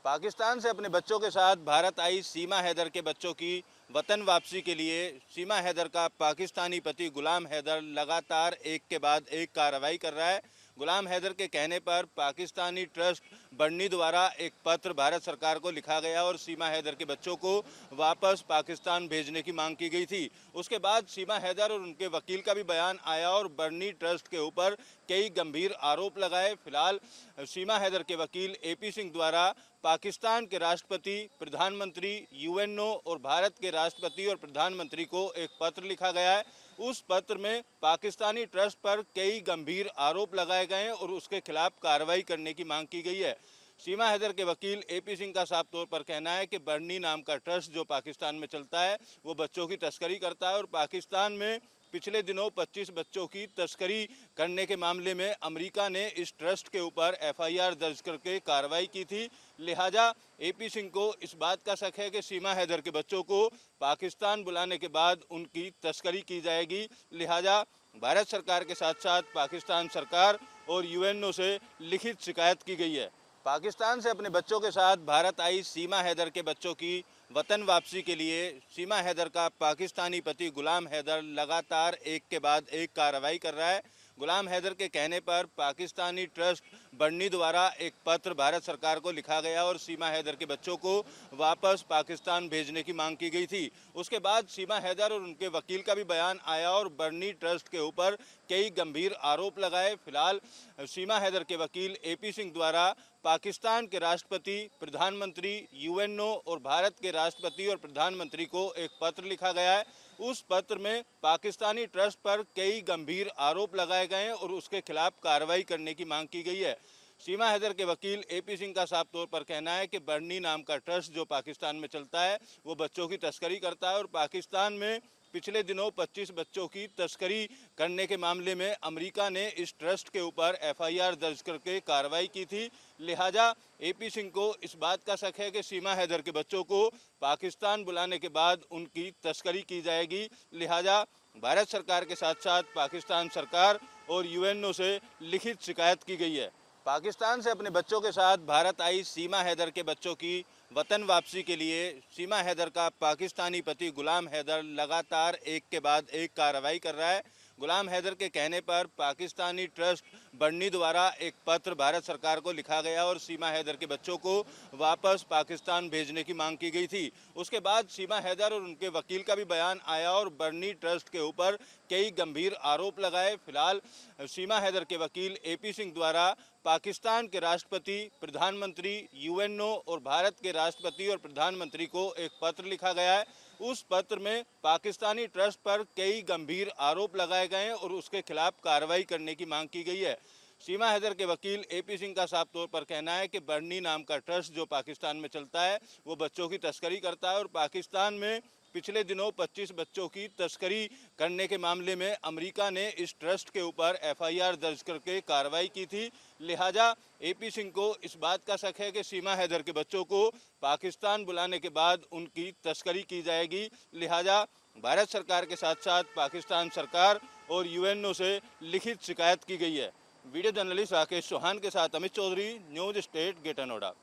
पाकिस्तान से अपने बच्चों के साथ भारत आई सीमा हैदर के बच्चों की वतन वापसी के लिए सीमा हैदर का पाकिस्तानी पति गुलाम हैदर लगातार एक के बाद एक कार्रवाई कर रहा है। गुलाम हैदर के कहने पर पाकिस्तानी ट्रस्ट बढ़नी द्वारा एक पत्र भारत सरकार को लिखा गया और सीमा हैदर के बच्चों को वापस पाकिस्तान भेजने की मांग की गई थी। उसके बाद सीमा हैदर और उनके वकील का भी बयान आया और बढ़नी ट्रस्ट के ऊपर कई गंभीर आरोप लगाए। फिलहाल सीमा हैदर के वकील एपी सिंह द्वारा पाकिस्तान के राष्ट्रपति, प्रधानमंत्री, यूएनओ और भारत के राष्ट्रपति और प्रधानमंत्री को एक पत्र लिखा गया है। उस पत्र में पाकिस्तानी ट्रस्ट पर कई गंभीर आरोप लगाए गए हैं और उसके खिलाफ कार्रवाई करने की मांग की गई है। सीमा हैदर के वकील एपी सिंह का साफ तौर पर कहना है कि बढ़नी नाम का ट्रस्ट जो पाकिस्तान में चलता है वो बच्चों की तस्करी करता है और पाकिस्तान में पिछले दिनों 25 बच्चों की तस्करी करने के मामले में अमेरिका ने इस ट्रस्ट के ऊपर एफआईआर दर्ज करके कार्रवाई की थी। लिहाजा एपी सिंह को इस बात का शक है कि सीमा हैदर के बच्चों को पाकिस्तान बुलाने के बाद उनकी तस्करी की जाएगी। लिहाजा भारत सरकार के साथ साथ पाकिस्तान सरकार और यूएनओ से लिखित शिकायत की गई है। पाकिस्तान से अपने बच्चों के साथ भारत आई सीमा हैदर के बच्चों की वतन वापसी के लिए सीमा हैदर का पाकिस्तानी पति गुलाम हैदर लगातार एक के बाद एक कार्रवाई कर रहा है। गुलाम हैदर के कहने पर पाकिस्तानी ट्रस्ट बढ़नी द्वारा एक पत्र भारत सरकार को लिखा गया और सीमा हैदर के बच्चों को वापस पाकिस्तान भेजने की मांग की गई थी। उसके बाद सीमा हैदर और उनके वकील का भी बयान आया और बढ़नी ट्रस्ट के ऊपर कई गंभीर आरोप लगाए। फिलहाल सीमा हैदर के वकील एपी सिंह द्वारा पाकिस्तान के राष्ट्रपति, प्रधानमंत्री, यूएनओ और भारत के राष्ट्रपति और प्रधानमंत्री को एक पत्र लिखा गया है। उस पत्र में पाकिस्तानी ट्रस्ट पर कई गंभीर आरोप लगाए गए हैं और उसके खिलाफ कार्रवाई करने की मांग की गई है। सीमा हैदर के वकील एपी सिंह का साफ तौर पर कहना है कि बढ़नी नाम का ट्रस्ट जो पाकिस्तान में चलता है वो बच्चों की तस्करी करता है और पाकिस्तान में पिछले दिनों 25 बच्चों की तस्करी करने के मामले में अमेरिका ने इस ट्रस्ट के ऊपर एफआईआर दर्ज करके कार्रवाई की थी। लिहाजा एपी सिंह को इस बात का शक है कि सीमा हैदर के बच्चों को पाकिस्तान बुलाने के बाद उनकी तस्करी की जाएगी। लिहाजा भारत सरकार के साथ साथ पाकिस्तान सरकार और यूएनओ से लिखित शिकायत की गई है। पाकिस्तान से अपने बच्चों के साथ भारत आई सीमा हैदर के बच्चों की वतन वापसी के लिए सीमा हैदर का पाकिस्तानी पति गुलाम हैदर लगातार एक के बाद एक कार्रवाई कर रहा है। गुलाम हैदर के कहने पर पाकिस्तानी ट्रस्ट बढ़नी द्वारा एक पत्र भारत सरकार को लिखा गया और सीमा हैदर के बच्चों को वापस पाकिस्तान भेजने की मांग की गई थी। उसके बाद सीमा हैदर और उनके वकील का भी बयान आया और बढ़नी ट्रस्ट के ऊपर कई गंभीर आरोप लगाए। फिलहाल सीमा हैदर के वकील एपी सिंह द्वारा पाकिस्तान के राष्ट्रपति, प्रधानमंत्री, यूएनओ और भारत के राष्ट्रपति और प्रधानमंत्री को एक पत्र लिखा गया है। उस पत्र में पाकिस्तानी ट्रस्ट पर कई गंभीर आरोप लगाए गए हैं और उसके खिलाफ कार्रवाई करने की मांग की गई है। सीमा हैदर के वकील एपी सिंह का साफ तौर पर कहना है कि बढ़नी नाम का ट्रस्ट जो पाकिस्तान में चलता है वो बच्चों की तस्करी करता है और पाकिस्तान में पिछले दिनों 25 बच्चों की तस्करी करने के मामले में अमेरिका ने इस ट्रस्ट के ऊपर एफआईआर दर्ज करके कार्रवाई की थी। लिहाजा एपी सिंह को इस बात का शक है कि सीमा हैदर के बच्चों को पाकिस्तान बुलाने के बाद उनकी तस्करी की जाएगी। लिहाजा भारत सरकार के साथ साथ पाकिस्तान सरकार और यूएनओ से लिखित शिकायत की गई है। वीडियो जर्नलिस्ट राकेश चौहान के साथ Amit Chaudhary, News State, Greater Noida.